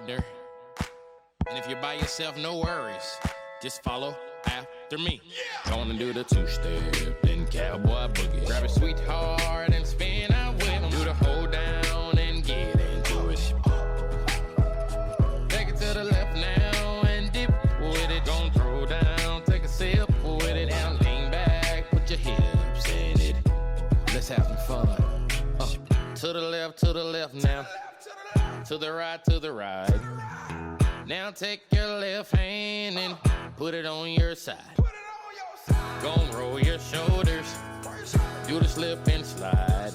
partner. And if you're by yourself, no worries. Just follow after me. Gonna do the two-step, then cowboy boogie. Grab a sweetheart and spin out with him. Do the hold down and get into it. Take it to the left now and dip with it. Gonna throw down, take a sip with it. Now lean back, put your hips in it. Let's have some fun. To the left now. To the right. Now take your left hand and put it on your side. Gonna roll your shoulders. Do the slip and slide.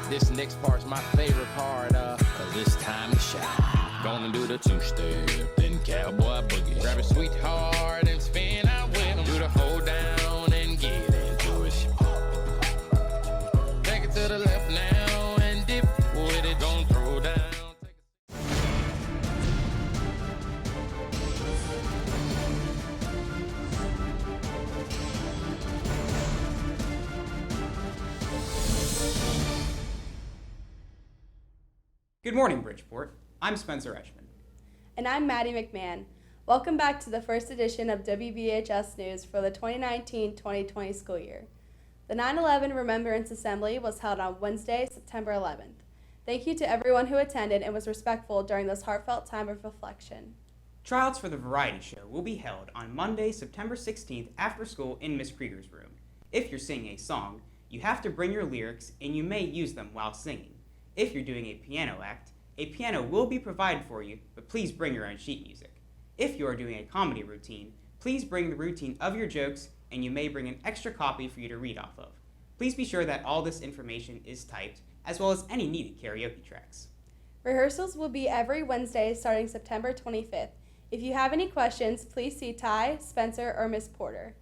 This next part's my favorite part, cause it's time to shine. Gonna do the two-step, then cowboy boogie. Grab a sweetheart and spin out with him. Do the hold down and get into it. Take it to the left now and dip with it. Gonna throw down. Good morning, Bridgeport. I'm Spencer Etchman. And I'm Maddie McMahon. Welcome back to the first edition of Wbhs News for the 2019-2020 school year. The 9/11 Remembrance Assembly was held on Wednesday, September 11th. Thank you to everyone who attended and was respectful during this heartfelt time of reflection. Tryouts for the variety show will be held on Monday, September 16th after school in Miss Krieger's room. If you're singing a song, you have to bring your lyrics and you may use them while singing. If you're doing a piano act, a piano will be provided for you, but please bring your own sheet music. If you are doing a comedy routine, please bring the routine of your jokes and you may bring an extra copy for you to read off of. Please be sure that all this information is typed, as well as any needed karaoke tracks. Rehearsals will be every Wednesday starting September 25th. If you have any questions, please see Ty, Spencer, or Miss Porter.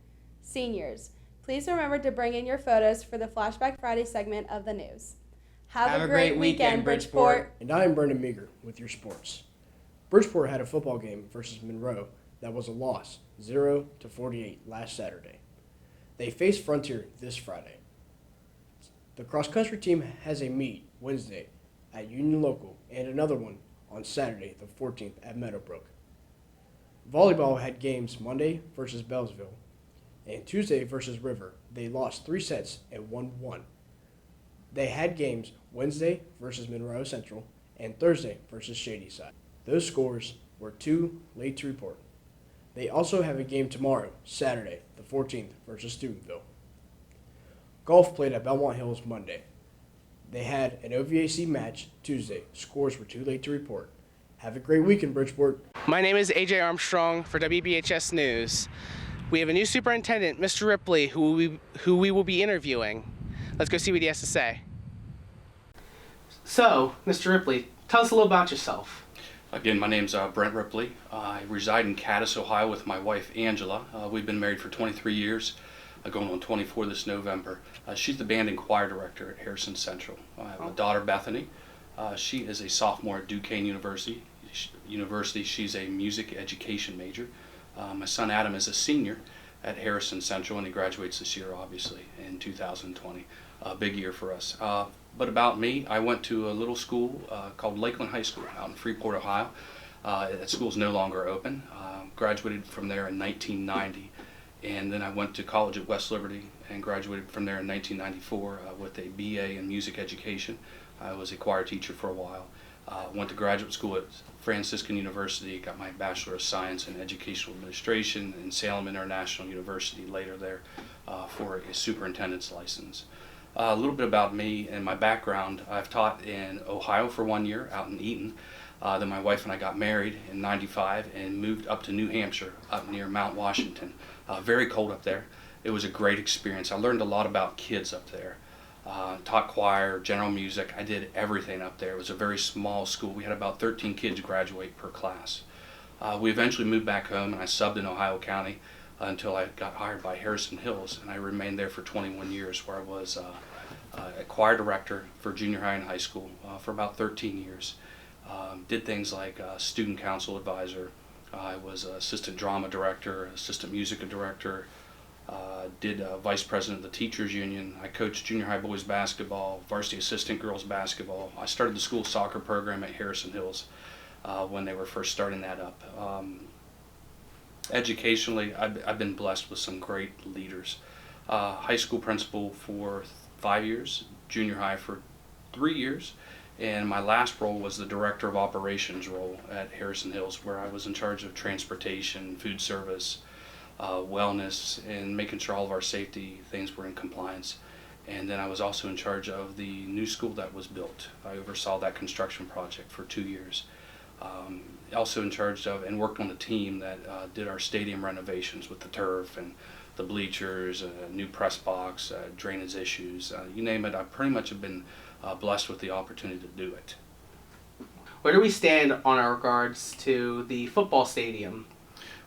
Seniors, please remember to bring in your photos for the Flashback Friday segment of the news. Have a great weekend, Bridgeport. And I am Brendan Meager with your sports. Bridgeport had a football game versus Monroe that was a loss, 0-48 last Saturday. They face Frontier this Friday. The cross-country team has a meet Wednesday at Union Local and another one on Saturday, the 14th, at Meadowbrook. Volleyball had games Monday versus Bellsville and Tuesday versus River. They lost 3 sets and won 1. They had games Wednesday versus Monroe Central and Thursday versus Shadyside. Those scores were too late to report. They also have a game tomorrow, Saturday, the 14th, versus Steubenville. Golf played at Belmont Hills Monday. They had an OVAC match Tuesday. Scores were too late to report. Have a great weekend, Bridgeport. My name is AJ Armstrong for WBHS News. We have a new superintendent, Mr. Ripley, who we will be interviewing. Let's go see what he has to say. So, Mr. Ripley, tell us a little about yourself. Again, my name's Brent Ripley. I reside in Cadiz, Ohio with my wife, Angela. We've been married for 23 years, going on 24 this November. She's the band and choir director at Harrison Central. I have a daughter, Bethany. She is a sophomore at Duquesne University. She's a music education major. My son, Adam, is a senior at Harrison Central, and he graduates this year, obviously, in 2020. A big year for us. But about me, I went to a little school called Lakeland High School out in Freeport, Ohio. That school's no longer open. Graduated from there in 1990, and then I went to college at West Liberty and graduated from there in 1994 with a BA in music education. I was a choir teacher for a while. Went to graduate school at Franciscan University, got my Bachelor of Science in Educational Administration in Salem International University later there for a superintendent's license. A little bit about me and my background. I've taught in Ohio for 1 year out in Eaton. Then my wife and I got married in '95 and moved up to New Hampshire, up near Mount Washington. Very cold up there. It was a great experience. I learned a lot about kids up there. Taught choir, general music. I did everything up there. It was a very small school. We had about 13 kids graduate per class. We eventually moved back home and I subbed in Ohio County until I got hired by Harrison Hills, and I remained there for 21 years where I was a choir director for junior high and high school for about 13 years. Did things like student council advisor. I was assistant drama director, assistant music director, did vice president of the teachers union. I coached junior high boys basketball, varsity assistant girls basketball. I started the school soccer program at Harrison Hills. when they were first starting that up. Educationally, I've been blessed with some great leaders. High school principal for 5 years, junior high for 3 years, and my last role was the director of operations role at Harrison Hills, where I was in charge of transportation, food service, wellness, and making sure all of our safety things were in compliance. And then I was also in charge of the new school that was built. I oversaw that construction project for 2 years. Also in charge of and worked on the team that did our stadium renovations with the turf and the bleachers, new press box, drainage issues, you name it. I pretty much have been blessed with the opportunity to do it. Where do we stand on our regards to the football stadium?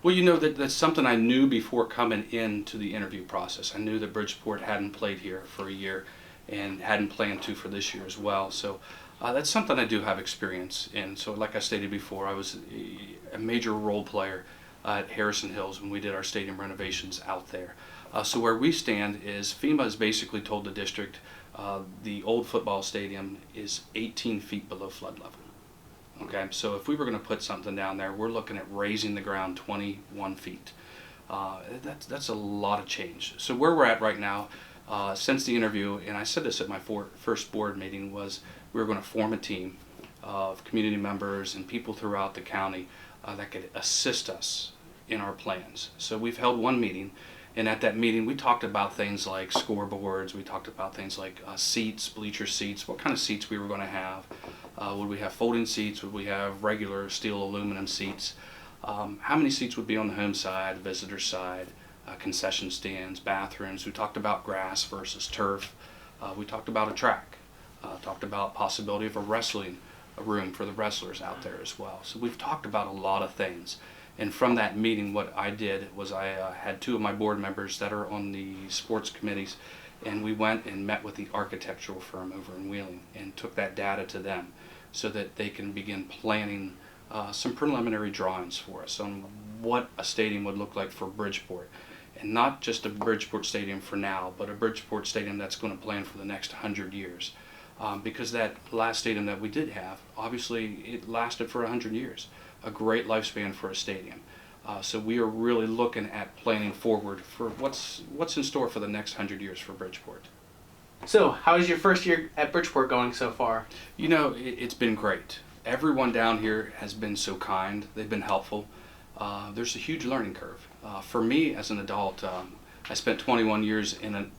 Well, you know, that's something I knew before coming into the interview process. I knew that Bridgeport hadn't played here for a year and hadn't planned to for this year as well. So that's something I do have experience in. So like I stated before, I was a major role player at Harrison Hills when we did our stadium renovations out there. So where we stand is FEMA has basically told the district the old football stadium is 18 feet below flood level. Okay, so if we were going to put something down there, we're looking at raising the ground 21 feet. That's a lot of change. So where we're at right now, since the interview, and I said this at my first board meeting, was we were going to form a team of community members and people throughout the county that could assist us in our plans. So we've held one meeting, and at that meeting we talked about things like scoreboards, we talked about things like seats, bleacher seats, what kind of seats we were going to have. Would we have folding seats? Would we have regular steel aluminum seats? How many seats would be on the home side, visitor side, concession stands, bathrooms? We talked about grass versus turf. We talked about a track. Talked about possibility of a wrestling room for the wrestlers out there as well. So we've talked about a lot of things. And from that meeting, what I did was I had two of my board members that are on the sports committees, and we went and met with the architectural firm over in Wheeling and took that data to them so that they can begin planning some preliminary drawings for us on what a stadium would look like for Bridgeport. And not just a Bridgeport stadium for now, but a Bridgeport stadium that's going to plan for the next 100 years. Because that last stadium that we did have, obviously it lasted for 100 years. A great lifespan for a stadium. So we are really looking at planning forward for what's in store for the next 100 years for Bridgeport. So, how is your first year at Bridgeport going so far? You know, it's been great. Everyone down here has been so kind. They've been helpful. There's a huge learning curve. For me as an adult, I spent 21 years in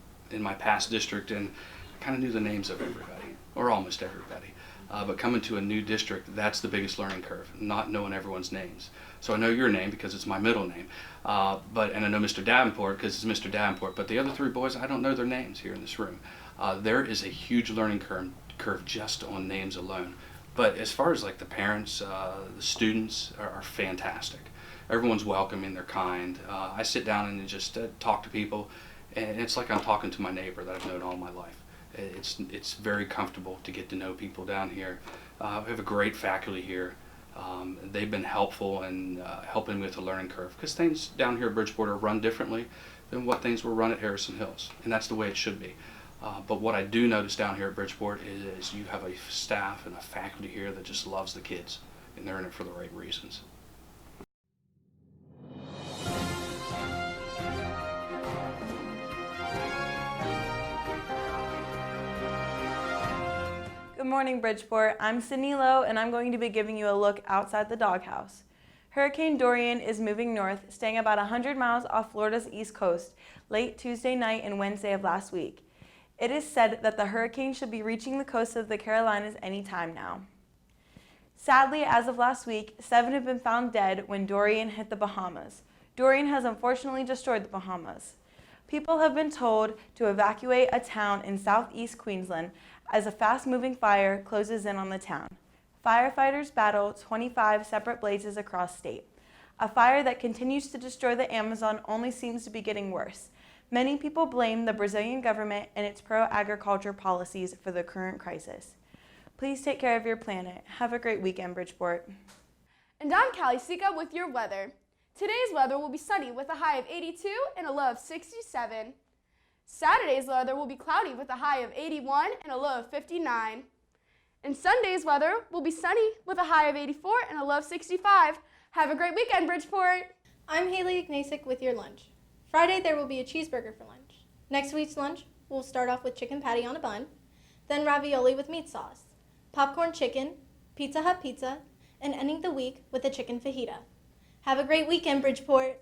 my past district and kind of knew the names of everybody, or almost everybody. But coming to a new district, that's the biggest learning curve, not knowing everyone's names. So I know your name because it's my middle name, and I know Mr. Davenport because it's Mr. Davenport, but the other three boys, I don't know their names here in this room. There is a huge learning curve just on names alone. But as far as like the parents, the students are fantastic. Everyone's welcoming, they're kind. I sit down and just talk to people, and it's like I'm talking to my neighbor that I've known all my life. It's very comfortable to get to know people down here. We have a great faculty here. They've been helpful in helping with the learning curve because things down here at Bridgeport are run differently than what things were run at Harrison Hills, and that's the way it should be. But what I do notice down here at Bridgeport is you have a staff and a faculty here that just loves the kids, and they're in it for the right reasons. Good morning, Bridgeport. I'm Sydney Lowe, and I'm going to be giving you a look outside the doghouse. Hurricane Dorian is moving north, staying about 100 miles off Florida's east coast late Tuesday night and Wednesday of last week. It is said that the hurricane should be reaching the coast of the Carolinas any time now. Sadly, as of last week, 7 have been found dead when Dorian hit the Bahamas. Dorian has unfortunately destroyed the Bahamas. People have been told to evacuate a town in southeast Queensland as a fast-moving fire closes in on the town. Firefighters battle 25 separate blazes across state. A fire that continues to destroy the Amazon only seems to be getting worse. Many people blame the Brazilian government and its pro-agriculture policies for the current crisis. Please take care of your planet. Have a great weekend, Bridgeport. And I'm Callie Sika with your weather. Today's weather will be sunny with a high of 82 and a low of 67. Saturday's weather will be cloudy with a high of 81 and a low of 59. And Sunday's weather will be sunny with a high of 84 and a low of 65. Have a great weekend, Bridgeport. I'm Haley Ignasic with your lunch. Friday there will be a cheeseburger for lunch. Next week's lunch will start off with chicken patty on a bun, then ravioli with meat sauce, popcorn chicken, Pizza Hut pizza, and ending the week with a chicken fajita. Have a great weekend, Bridgeport.